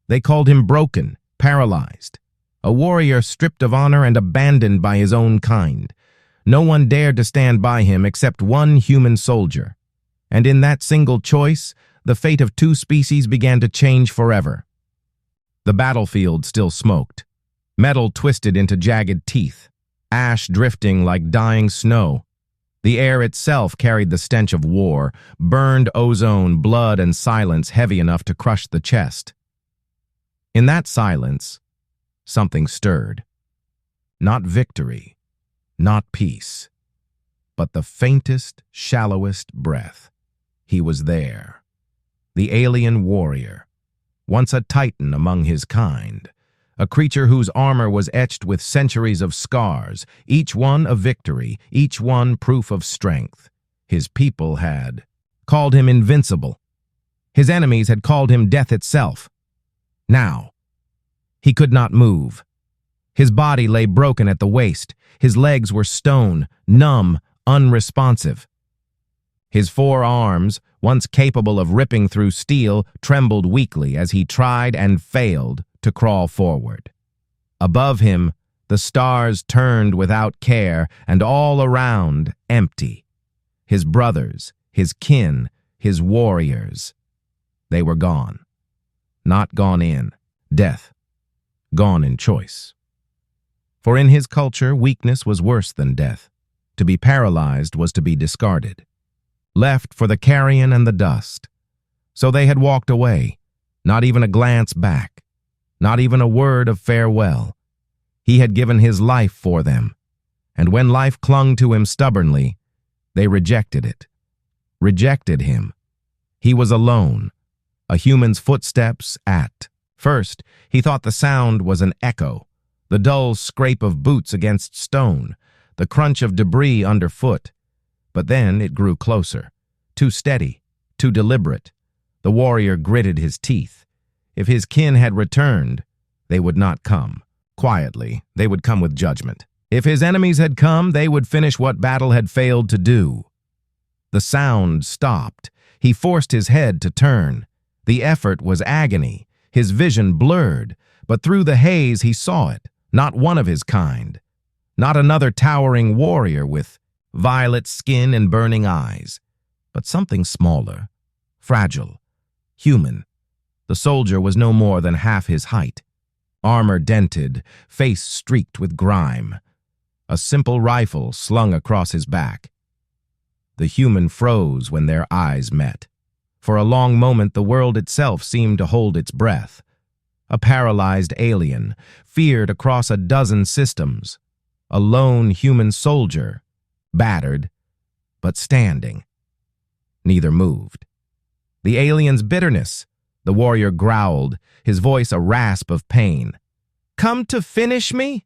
They called him broken, paralyzed, a warrior stripped of honor and abandoned by his own kind. No one dared to stand by him except one human soldier. And in that single choice, the fate of two species began to change forever. The battlefield still smoked. Metal twisted into jagged teeth, ash drifting like dying snow. The air itself carried the stench of war, burned ozone, blood, and silence heavy enough to crush the chest. In that silence, something stirred. Not victory, not peace, but the faintest, shallowest breath. He was there. The alien warrior, once a titan among his kind, a creature whose armor was etched with centuries of scars, each one a victory, each one proof of strength. His people had called him invincible. His enemies had called him death itself. Now, he could not move. His body lay broken at the waist. His legs were stone, numb, unresponsive. His four arms, once capable of ripping through steel, trembled weakly as he tried and failed to crawl forward. Above him, the stars turned without care, and all around, empty. His brothers, his kin, his warriors. They were gone. Not gone in death, gone in choice. For in his culture, weakness was worse than death. To be paralyzed was to be discarded, left for the carrion and the dust. So they had walked away, not even a glance back, not even a word of farewell. He had given his life for them, and when life clung to him stubbornly, they rejected it, rejected him. He was alone, a human's footsteps at. First, he thought the sound was an echo, the dull scrape of boots against stone, the crunch of debris underfoot. But then it grew closer, too steady, too deliberate. The warrior gritted his teeth. If his kin had returned, they would not come. Quietly, they would come with judgment. If his enemies had come, they would finish what battle had failed to do. The sound stopped. He forced his head to turn. The effort was agony. His vision blurred, but through the haze he saw it, not one of his kind. Not another towering warrior with violet skin and burning eyes, but something smaller, fragile, human. The soldier was no more than half his height, armor dented, face streaked with grime, a simple rifle slung across his back. The human froze when their eyes met. For a long moment the world itself seemed to hold its breath. A paralyzed alien, feared across a dozen systems. A lone human soldier, battered, but standing. Neither moved. The alien's bitterness, the warrior growled, his voice a rasp of pain. "Come to finish me?"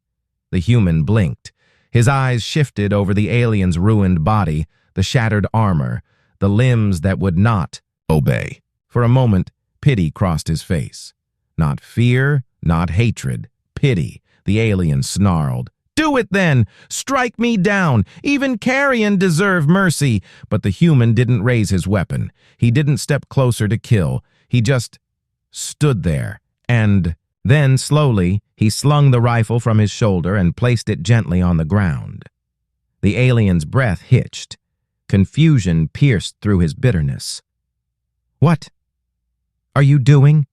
The human blinked. His eyes shifted over the alien's ruined body, the shattered armor, the limbs that would not obey. For a moment, pity crossed his face. Not fear, not hatred, pity. The alien snarled. "Do it then! Strike me down! Even carrion deserve mercy!" But the human didn't raise his weapon. He didn't step closer to kill. He just stood there, and then, slowly, he slung the rifle from his shoulder and placed it gently on the ground. The alien's breath hitched. Confusion pierced through his bitterness. "What are you doing?"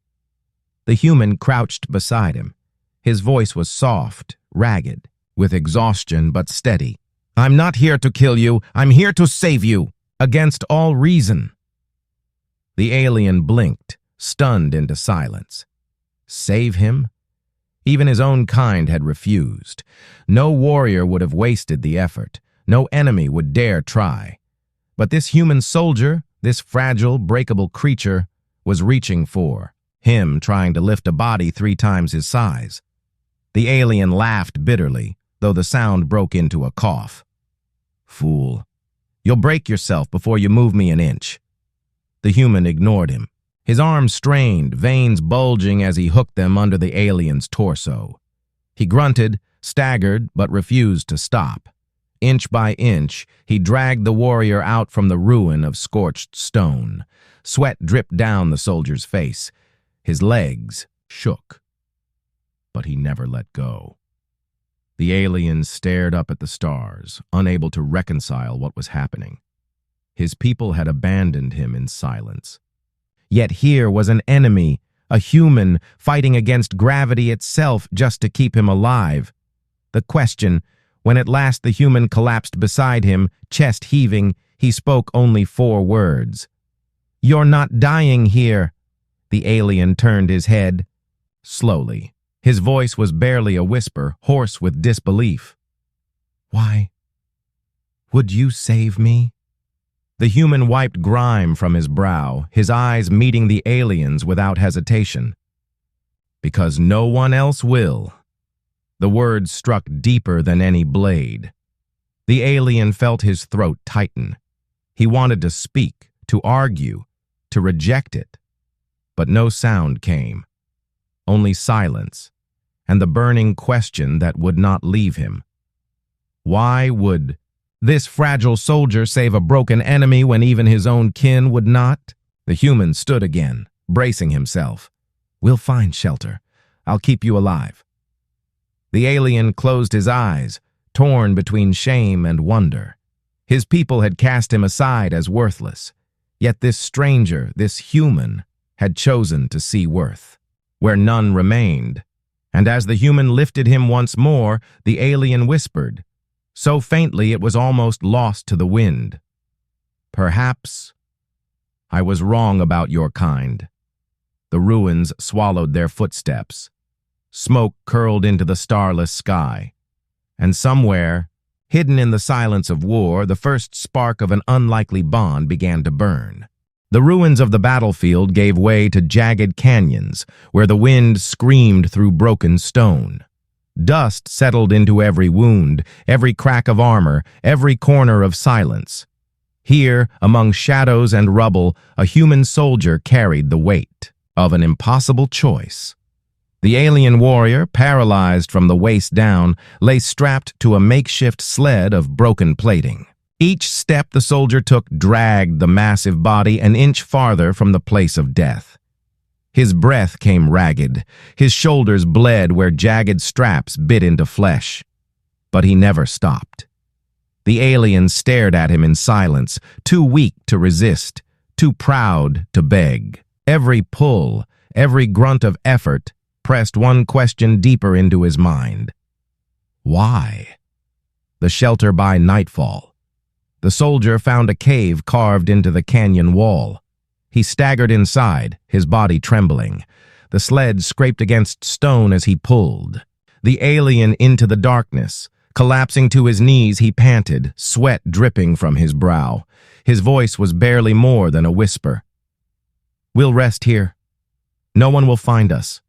The human crouched beside him. His voice was soft, ragged, with exhaustion but steady. "I'm not here to kill you. I'm here to save you, against all reason." The alien blinked, stunned into silence. Save him? Even his own kind had refused. No warrior would have wasted the effort. No enemy would dare try. But this human soldier, this fragile, breakable creature, was reaching for him, trying to lift a body 3 times his size. The alien laughed bitterly, though the sound broke into a cough. "Fool, you'll break yourself before you move me an inch." The human ignored him. His arms strained, veins bulging as he hooked them under the alien's torso. He grunted, staggered, but refused to stop. Inch by inch, he dragged the warrior out from the ruin of scorched stone. Sweat dripped down the soldier's face. His legs, shook, but he never let go. The alien stared up at the stars, unable to reconcile what was happening. His people had abandoned him in silence. Yet here was an enemy, a human, fighting against gravity itself just to keep him alive. The question, when at last the human collapsed beside him, chest heaving, he spoke only 4 words. "You're not dying here." The alien turned his head. Slowly. His voice was barely a whisper, hoarse with disbelief. "Why? Would you save me?" The human wiped grime from his brow, his eyes meeting the alien's without hesitation. "Because no one else will." The words struck deeper than any blade. The alien felt his throat tighten. He wanted to speak, to argue, to reject it. But no sound came. Only silence, and the burning question that would not leave him. Why would this fragile soldier save a broken enemy when even his own kin would not? The human stood again, bracing himself. "We'll find shelter. I'll keep you alive." The alien closed his eyes, torn between shame and wonder. His people had cast him aside as worthless. Yet this stranger, this human, had chosen to see worth, where none remained. And as the human lifted him once more, the alien whispered, so faintly it was almost lost to the wind. "Perhaps I was wrong about your kind." The ruins swallowed their footsteps. Smoke curled into the starless sky. And somewhere, hidden in the silence of war, the first spark of an unlikely bond began to burn. The ruins of the battlefield gave way to jagged canyons, where the wind screamed through broken stone. Dust settled into every wound, every crack of armor, every corner of silence. Here, among shadows and rubble, a human soldier carried the weight of an impossible choice. The alien warrior, paralyzed from the waist down, lay strapped to a makeshift sled of broken plating. Each step the soldier took dragged the massive body an inch farther from the place of death. His breath came ragged. His shoulders bled where jagged straps bit into flesh. But he never stopped. The alien stared at him in silence, too weak to resist, too proud to beg. Every pull, every grunt of effort pressed one question deeper into his mind. Why? The shelter by nightfall. The soldier found a cave carved into the canyon wall. He staggered inside, his body trembling. The sled scraped against stone as he pulled. The alien into the darkness. Collapsing to his knees, he panted, sweat dripping from his brow. His voice was barely more than a whisper. "We'll rest here. No one will find us."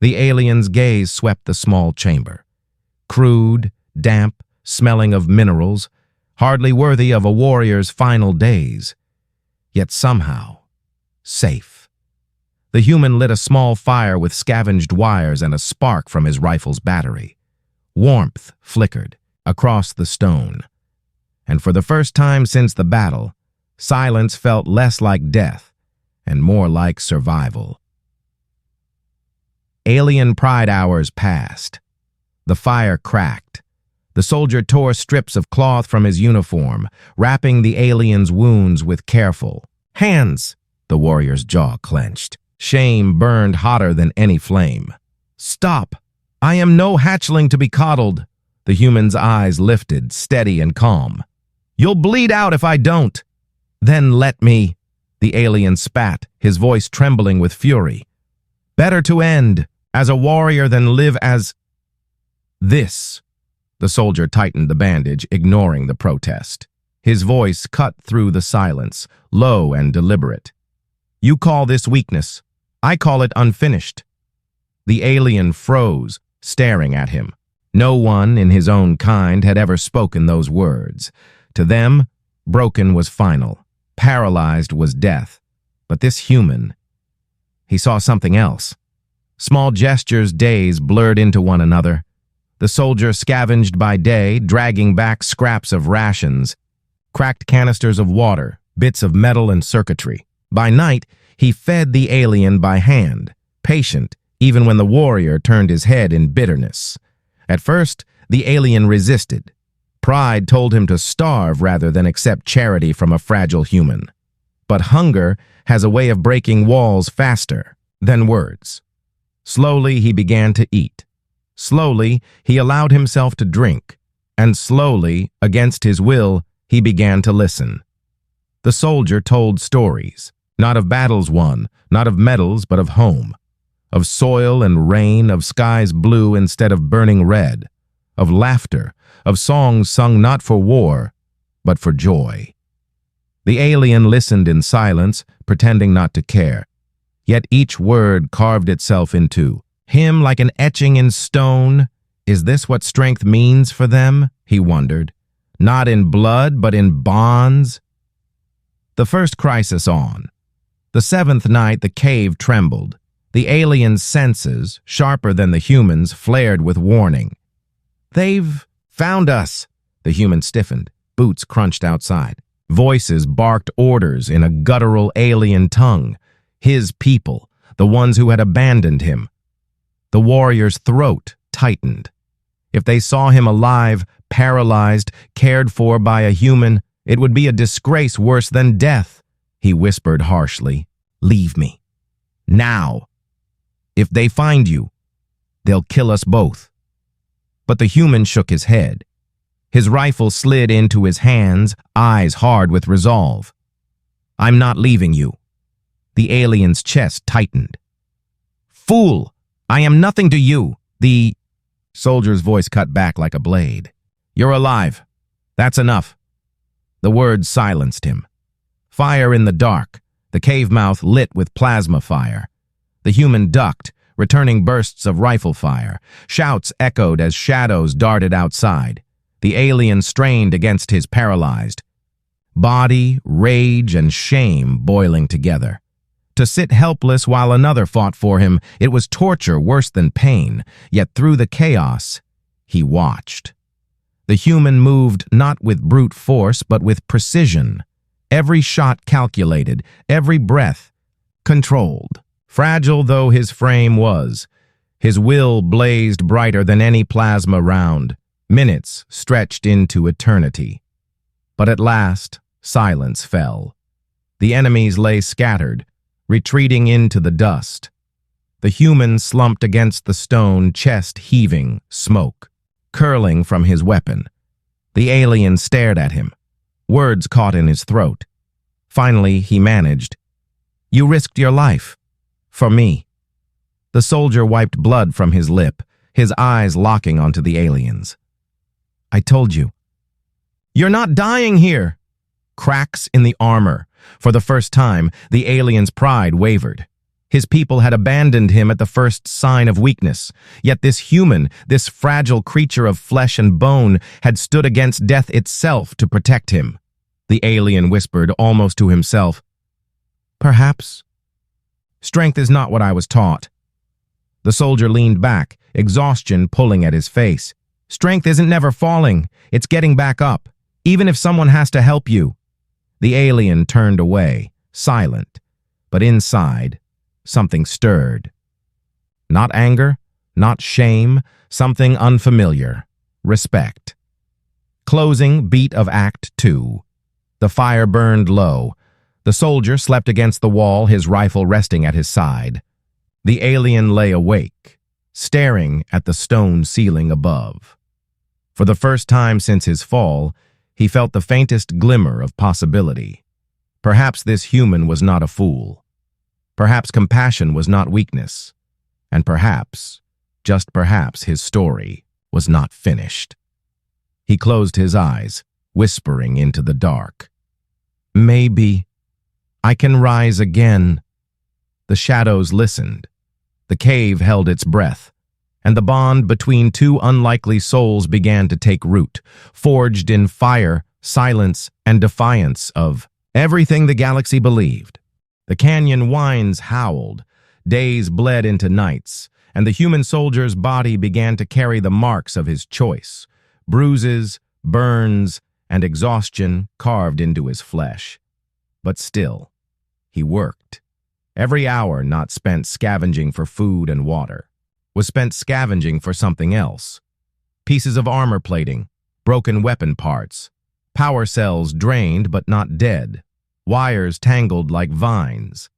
The alien's gaze swept the small chamber. Crude, damp, smelling of minerals, hardly worthy of a warrior's final days. Yet somehow, safe. The human lit a small fire with scavenged wires and a spark from his rifle's battery. Warmth flickered across the stone. And for the first time since the battle, silence felt less like death and more like survival. Alien pride hours passed. The fire cracked. The soldier tore strips of cloth from his uniform, wrapping the alien's wounds with careful hands. The warrior's jaw clenched. Shame burned hotter than any flame. "Stop! I am no hatchling to be coddled." The human's eyes lifted, steady and calm. "You'll bleed out if I don't." "Then let me." The alien spat, his voice trembling with fury. "Better to end as a warrior than live as this." The soldier tightened the bandage, ignoring the protest. His voice cut through the silence, low and deliberate. "You call this weakness. I call it unfinished." The alien froze, staring at him. No one in his own kind had ever spoken those words. To them, broken was final. Paralyzed was death. But this human, he saw something else. Small gestures, days blurred into one another. The soldier scavenged by day, dragging back scraps of rations, cracked canisters of water, bits of metal and circuitry. By night, he fed the alien by hand, patient, even when the warrior turned his head in bitterness. At first, the alien resisted. Pride told him to starve rather than accept charity from a fragile human. But hunger has a way of breaking walls faster than words. Slowly, he began to eat. Slowly, he allowed himself to drink. And slowly, against his will, he began to listen. The soldier told stories, not of battles won, not of medals, but of home, of soil and rain, of skies blue instead of burning red, of laughter, of songs sung not for war, but for joy. The alien listened in silence, pretending not to care. Yet each word carved itself into him like an etching in stone. Is this what strength means for them? He wondered. Not in blood, but in bonds. The first crisis on. The seventh night, the cave trembled. The alien's senses, sharper than the human's, flared with warning. They've found us. The human stiffened. Boots crunched outside. Voices barked orders in a guttural alien tongue. His people, the ones who had abandoned him. The warrior's throat tightened. If they saw him alive, paralyzed, cared for by a human, it would be a disgrace worse than death. He whispered harshly, "Leave me. Now. If they find you, they'll kill us both." But the human shook his head. His rifle slid into his hands, eyes hard with resolve. "I'm not leaving you." The alien's chest tightened. "Fool! I am nothing to you." The soldier's voice cut back like a blade. "You're alive. That's enough." The words silenced him. Fire in the dark, the cave mouth lit with plasma fire. The human ducked, returning bursts of rifle fire. Shouts echoed as shadows darted outside. The alien strained against his paralyzed. Body, rage, and shame boiling together. To sit helpless while another fought for him, it was torture worse than pain, yet through the chaos, he watched. The human moved not with brute force, but with precision. Every shot calculated, every breath controlled. Fragile though his frame was, his will blazed brighter than any plasma round. Minutes stretched into eternity. But at last, silence fell. The enemies lay scattered, retreating into the dust. The human slumped against the stone, chest heaving, smoke curling from his weapon. The alien stared at him. Words caught in his throat. Finally, he managed, "You risked your life. For me." The soldier wiped blood from his lip, his eyes locking onto the alien's. "I told you." "You're not dying here." Cracks in the armor. For the first time, the alien's pride wavered. His people had abandoned him at the first sign of weakness. Yet this human, this fragile creature of flesh and bone, had stood against death itself to protect him. The alien whispered, almost to himself, "Perhaps. Strength is not what I was taught." The soldier leaned back, exhaustion pulling at his face. "Strength isn't never falling. It's getting back up, even if someone has to help you." The alien turned away, silent, but inside, something stirred. Not anger, not shame, something unfamiliar. Respect. Closing beat of Act 2. The fire burned low. The soldier slept against the wall, his rifle resting at his side. The alien lay awake, staring at the stone ceiling above. For the first time since his fall, he felt the faintest glimmer of possibility. Perhaps this human was not a fool. Perhaps compassion was not weakness. And perhaps, just perhaps, his story was not finished. He closed his eyes, whispering into the dark. "Maybe I can rise again." The shadows listened. The cave held its breath, and the bond between two unlikely souls began to take root, forged in fire, silence, and defiance of everything the galaxy believed. The canyon winds howled, days bled into nights, and the human soldier's body began to carry the marks of his choice, bruises, burns, and exhaustion carved into his flesh. But still, he worked. Every hour not spent scavenging for food and water was spent scavenging for something else. Pieces of armor plating, broken weapon parts, power cells drained but not dead, wires tangled like vines.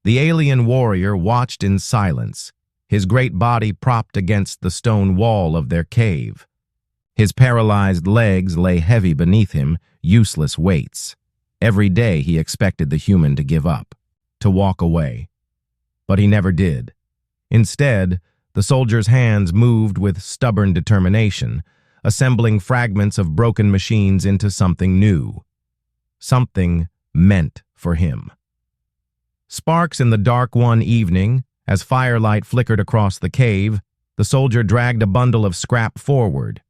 The alien warrior watched in silence, his great body propped against the stone wall of their cave. His paralyzed legs lay heavy beneath him, useless weights. Every day he expected the human to give up, to walk away. But he never did. Instead, the soldier's hands moved with stubborn determination, assembling fragments of broken machines into something new. Something meant for him. Sparks in the dark one evening, as firelight flickered across the cave, the soldier dragged a bundle of scrap forward.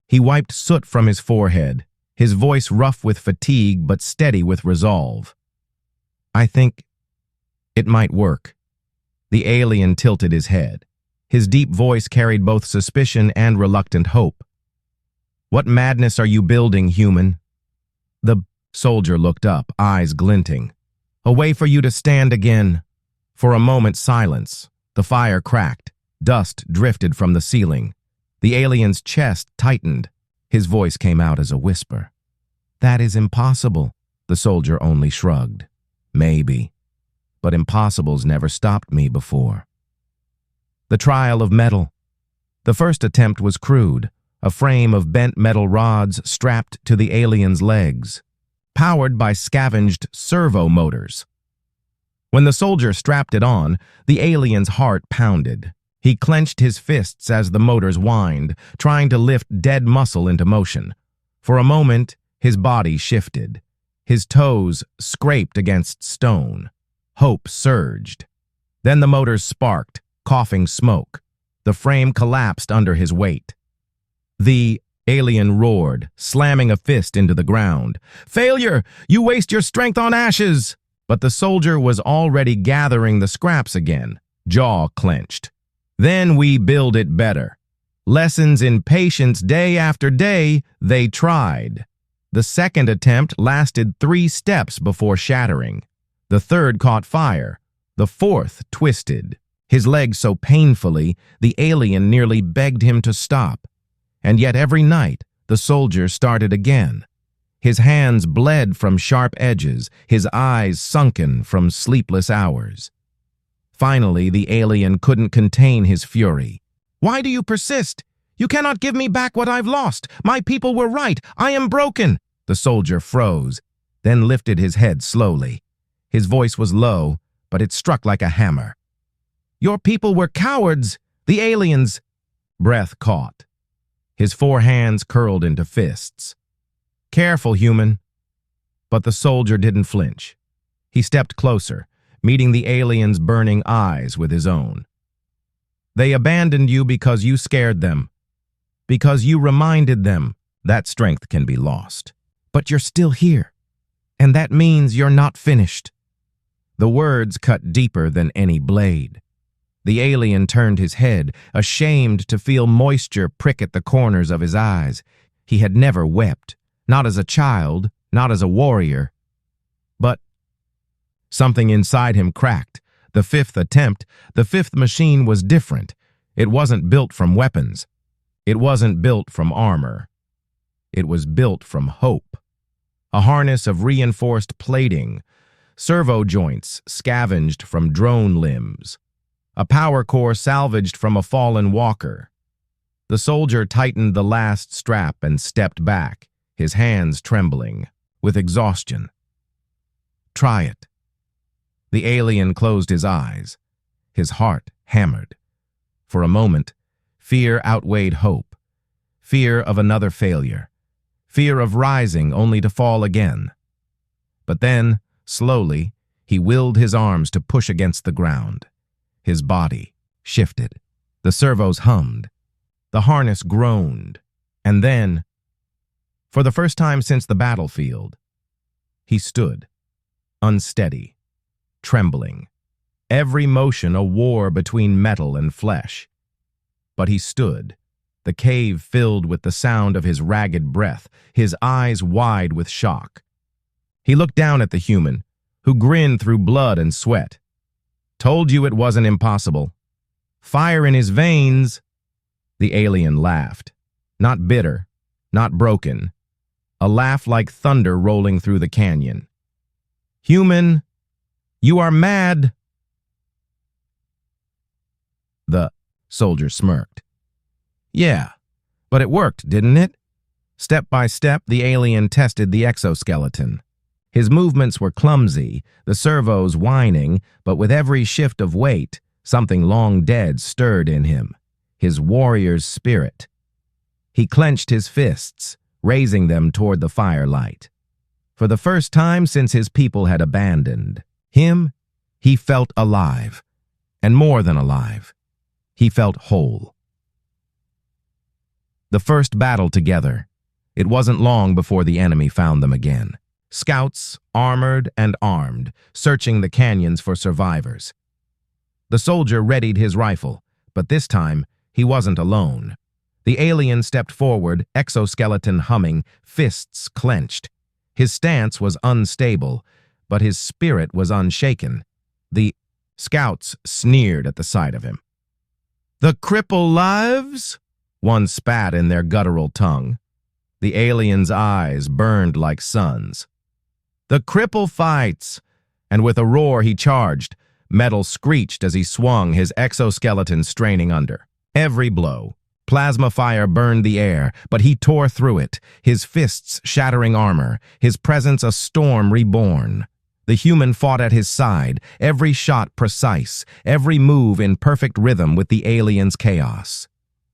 He wiped soot from his forehead, his voice rough with fatigue but steady with resolve. "I think it might work." The alien tilted his head. His deep voice carried both suspicion and reluctant hope. "What madness are you building, human?" The soldier looked up, eyes glinting. "A way for you to stand again." For a moment, silence. The fire cracked. Dust drifted from the ceiling. The alien's chest tightened. His voice came out as a whisper. "That is impossible." The soldier only shrugged. "Maybe. But impossibles never stopped me before." The trial of metal. The first attempt was crude, a frame of bent metal rods strapped to the alien's legs, powered by scavenged servo motors. When the soldier strapped it on, the alien's heart pounded. He clenched his fists as the motors whined, trying to lift dead muscle into motion. For a moment, his body shifted. His toes scraped against stone. Hope surged. Then the motors sparked, coughing smoke. The frame collapsed under his weight. The alien roared, slamming a fist into the ground. "Failure! You waste your strength on ashes!" But the soldier was already gathering the scraps again, jaw clenched. "Then we build it better." Lessons in patience day after day, they tried. The second attempt lasted 3 steps before shattering. The third caught fire. The fourth twisted. His leg so painfully, the alien nearly begged him to stop. And yet every night, the soldier started again. His hands bled from sharp edges, his eyes sunken from sleepless hours. Finally, the alien couldn't contain his fury. "Why do you persist? You cannot give me back what I've lost. My people were right. I am broken." The soldier froze, then lifted his head slowly. His voice was low, but it struck like a hammer. "Your people were cowards. The aliens—" Breath caught. His 4 hands curled into fists. "Careful, human." But the soldier didn't flinch. He stepped closer, meeting the alien's burning eyes with his own. "They abandoned you because you scared them. Because you reminded them that strength can be lost. But you're still here. And that means you're not finished." The words cut deeper than any blade. The alien turned his head, ashamed to feel moisture prick at the corners of his eyes. He had never wept, not as a child, not as a warrior. But something inside him cracked. The 5th attempt, the 5th machine was different. It wasn't built from weapons. It wasn't built from armor. It was built from hope. A harness of reinforced plating, servo joints scavenged from drone limbs, a power core salvaged from a fallen walker. The soldier tightened the last strap and stepped back, his hands trembling with exhaustion. "Try it." The alien closed his eyes. His heart hammered. For a moment, fear outweighed hope. Fear of another failure. Fear of rising only to fall again. But then, slowly, he willed his arms to push against the ground. His body shifted. The servos hummed. The harness groaned. And then, for the first time since the battlefield, he stood, unsteady, trembling. Every motion a war between metal and flesh. But he stood, the cave filled with the sound of his ragged breath, his eyes wide with shock. He looked down at the human, who grinned through blood and sweat. Told you it wasn't impossible. Fire in his veins. The alien laughed. Not bitter, not broken. A laugh like thunder rolling through the canyon. Human, you are mad. The soldier smirked. Yeah, but it worked, didn't it? Step by step, the alien tested the exoskeleton. His movements were clumsy, the servos whining, but with every shift of weight, something long dead stirred in him, his warrior's spirit. He clenched his fists, raising them toward the firelight. For the first time since his people had abandoned him, he felt alive, and more than alive. He felt whole. The first battle together. It wasn't long before the enemy found them again. Scouts, armored and armed, searching the canyons for survivors. The soldier readied his rifle, but this time he wasn't alone. The alien stepped forward, exoskeleton humming, fists clenched. His stance was unstable, but his spirit was unshaken. The scouts sneered at the sight of him. "The cripple lives?" One spat in their guttural tongue. The alien's eyes burned like suns. "The cripple fights!" And with a roar he charged. Metal screeched as he swung, his exoskeleton straining under. Every blow. Plasma fire burned the air, but he tore through it, his fists shattering armor, his presence a storm reborn. The human fought at his side, every shot precise, every move in perfect rhythm with the alien's chaos.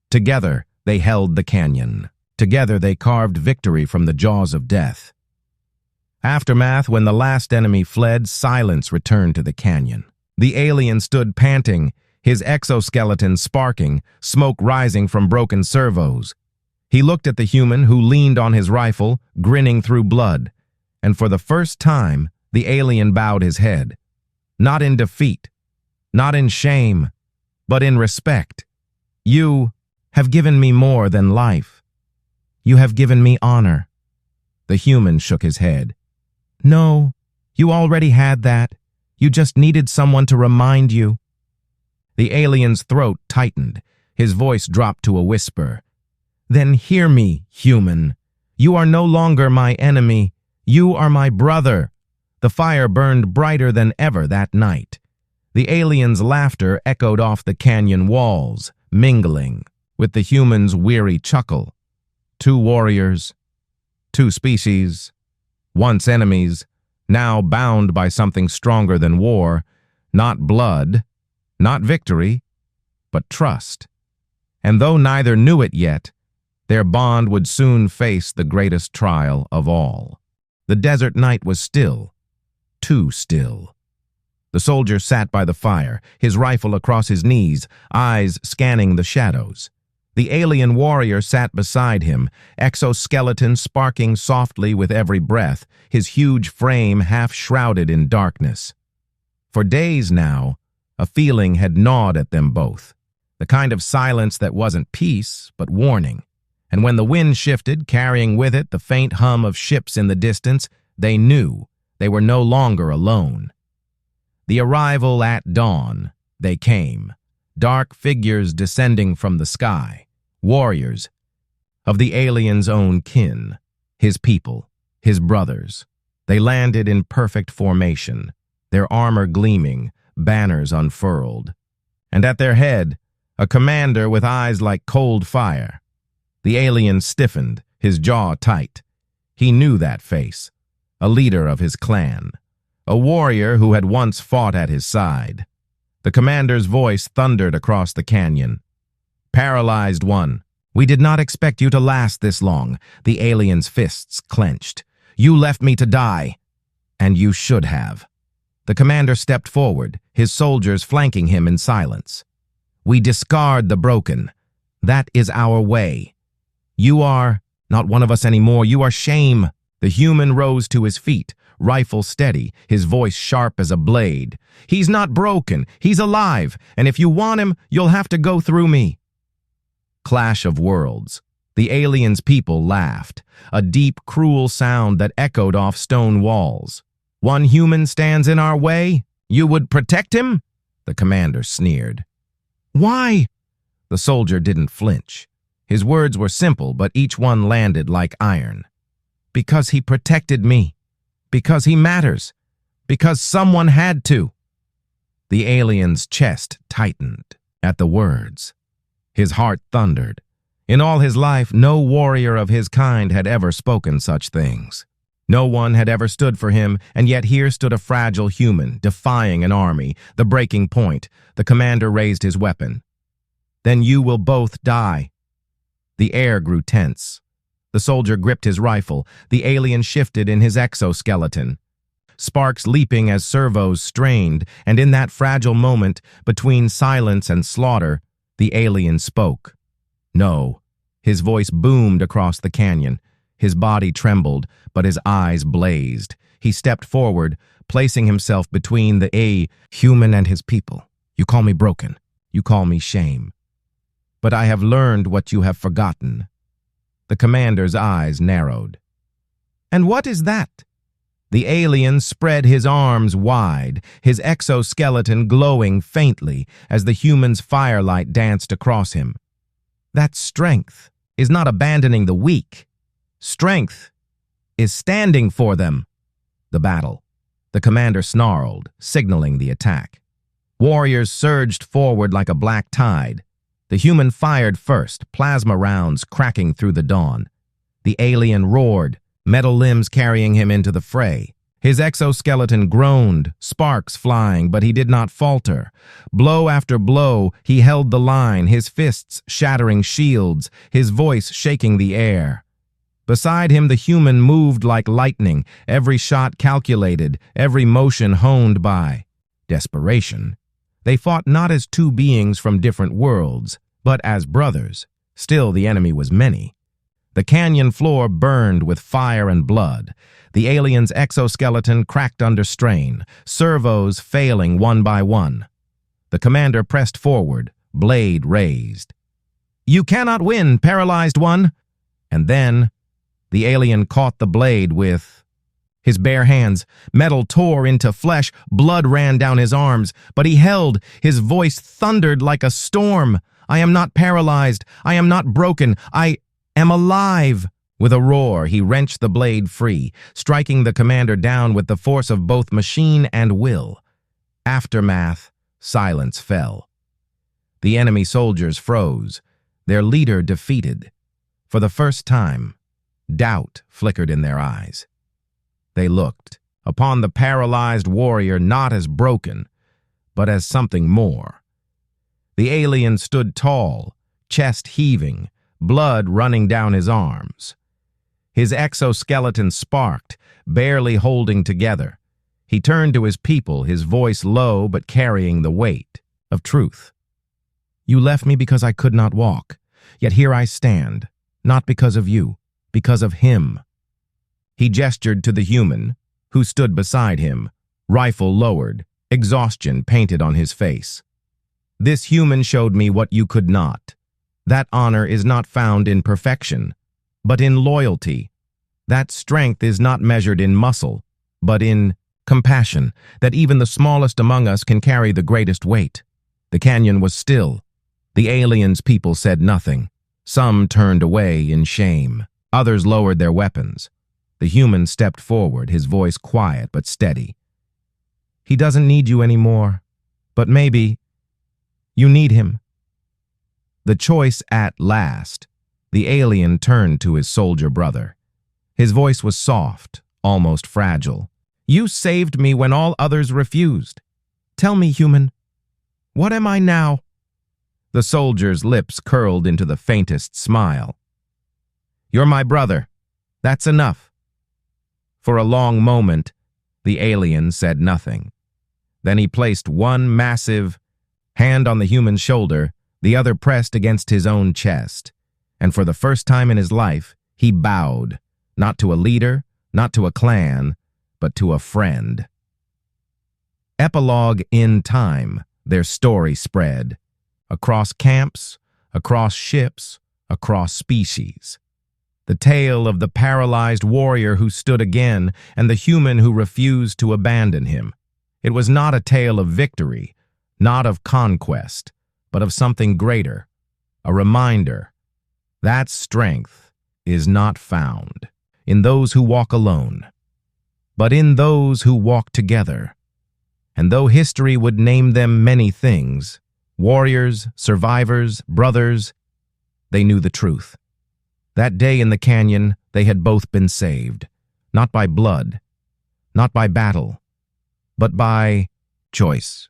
Together, they held the canyon. Together, they carved victory from the jaws of death. Aftermath, when the last enemy fled, silence returned to the canyon. The alien stood panting, his exoskeleton sparking, smoke rising from broken servos. He looked at the human who leaned on his rifle, grinning through blood, and for the first time, the alien bowed his head. Not in defeat, not in shame, but in respect. "You have given me more than life. You have given me honor." The human shook his head. "No, you already had that. You just needed someone to remind you." The alien's throat tightened. His voice dropped to a whisper. "Then hear me, human. You are no longer my enemy. You are my brother." The fire burned brighter than ever that night. The alien's laughter echoed off the canyon walls, mingling with the human's weary chuckle. Two warriors, two species, once enemies, now bound by something stronger than war, not blood, not victory, but trust. And though neither knew it yet, their bond would soon face the greatest trial of all. The desert night was still, too still. The soldier sat by the fire, his rifle across his knees, eyes scanning the shadows. The alien warrior sat beside him, exoskeleton sparking softly with every breath, his huge frame half shrouded in darkness. For days now, a feeling had gnawed at them both, the kind of silence that wasn't peace, but warning. And when the wind shifted, carrying with it the faint hum of ships in the distance, they knew they were no longer alone. The arrival at dawn, they came, dark figures descending from the sky, warriors of the alien's own kin, his people, his brothers. They landed in perfect formation, their armor gleaming, banners unfurled. And at their head, a commander with eyes like cold fire. The alien stiffened, his jaw tight. He knew that face, a leader of his clan, a warrior who had once fought at his side. The commander's voice thundered across the canyon. "Paralyzed one, we did not expect you to last this long." The alien's fists clenched. "You left me to die, and you should have." The commander stepped forward, his soldiers flanking him in silence. "We discard the broken. That is our way. You are not one of us anymore. You are shame." The human rose to his feet, rifle steady, his voice sharp as a blade. "He's not broken. He's alive. And if you want him, you'll have to go through me." Clash of worlds. The alien's people laughed, a deep, cruel sound that echoed off stone walls. "One human stands in our way? You would protect him?" The commander sneered. Why? The soldier didn't flinch. His words were simple, but each one landed like iron. Because he protected me. Because he matters. Because someone had to. The alien's chest tightened at the words. His heart thundered. In all his life, no warrior of his kind had ever spoken such things. No one had ever stood for him, and yet here stood a fragile human, defying an army, the breaking point. The commander raised his weapon. Then you will both die. The air grew tense. The soldier gripped his rifle. The alien shifted in his exoskeleton. Sparks leaping as servos strained, and in that fragile moment, between silence and slaughter, the alien spoke. No. His voice boomed across the canyon. His body trembled, but his eyes blazed. He stepped forward, placing himself between the human and his people. You call me broken. You call me shame. But I have learned what you have forgotten. The commander's eyes narrowed. And what is that? The alien spread his arms wide, his exoskeleton glowing faintly as the human's firelight danced across him. That strength is not abandoning the weak. Strength is standing for them. The battle. The commander snarled, signaling the attack. Warriors surged forward like a black tide. The human fired first, plasma rounds cracking through the dawn. The alien roared, metal limbs carrying him into the fray. His exoskeleton groaned, sparks flying, but he did not falter. Blow after blow, he held the line, his fists shattering shields, his voice shaking the air. Beside him, the human moved like lightning, every shot calculated, every motion honed by desperation. They fought not as two beings from different worlds, but as brothers. Still, the enemy was many. The canyon floor burned with fire and blood. The alien's exoskeleton cracked under strain, servos failing one by one. The commander pressed forward, blade raised. You cannot win, Paralyzed One! And then, the alien caught the blade with his bare hands. Metal tore into flesh, blood ran down his arms, but he held. His voice thundered like a storm. I am not paralyzed. I am not broken. I am alive. With a roar, he wrenched the blade free, striking the commander down with the force of both machine and will. Aftermath, silence fell. The enemy soldiers froze, their leader defeated. For the first time, doubt flickered in their eyes. They looked upon the paralyzed warrior not as broken, but as something more. The alien stood tall, chest heaving, blood running down his arms. His exoskeleton sparked, barely holding together. He turned to his people, his voice low but carrying the weight of truth. You left me because I could not walk, yet here I stand, not because of you, because of him. He gestured to the human, who stood beside him, rifle lowered, exhaustion painted on his face. This human showed me what you could not. That honor is not found in perfection, but in loyalty. That strength is not measured in muscle, but in compassion, that even the smallest among us can carry the greatest weight. The canyon was still. The alien's people said nothing. Some turned away in shame. Others lowered their weapons. The human stepped forward, his voice quiet but steady. He doesn't need you anymore, but maybe you need him. The choice at last. The alien turned to his soldier brother. His voice was soft, almost fragile. You saved me when all others refused. Tell me, human, what am I now? The soldier's lips curled into the faintest smile. You're my brother. That's enough. For a long moment, the alien said nothing. Then he placed one massive hand on the human's shoulder, the other pressed against his own chest. And for the first time in his life, he bowed, not to a leader, not to a clan, but to a friend. Epilogue in time, their story spread. Across camps, across ships, across species. The tale of the paralyzed warrior who stood again and the human who refused to abandon him. It was not a tale of victory, not of conquest, but of something greater, a reminder that strength is not found in those who walk alone, but in those who walk together. And though history would name them many things, warriors, survivors, brothers, they knew the truth. That day in the canyon, they had both been saved, not by blood, not by battle, but by choice.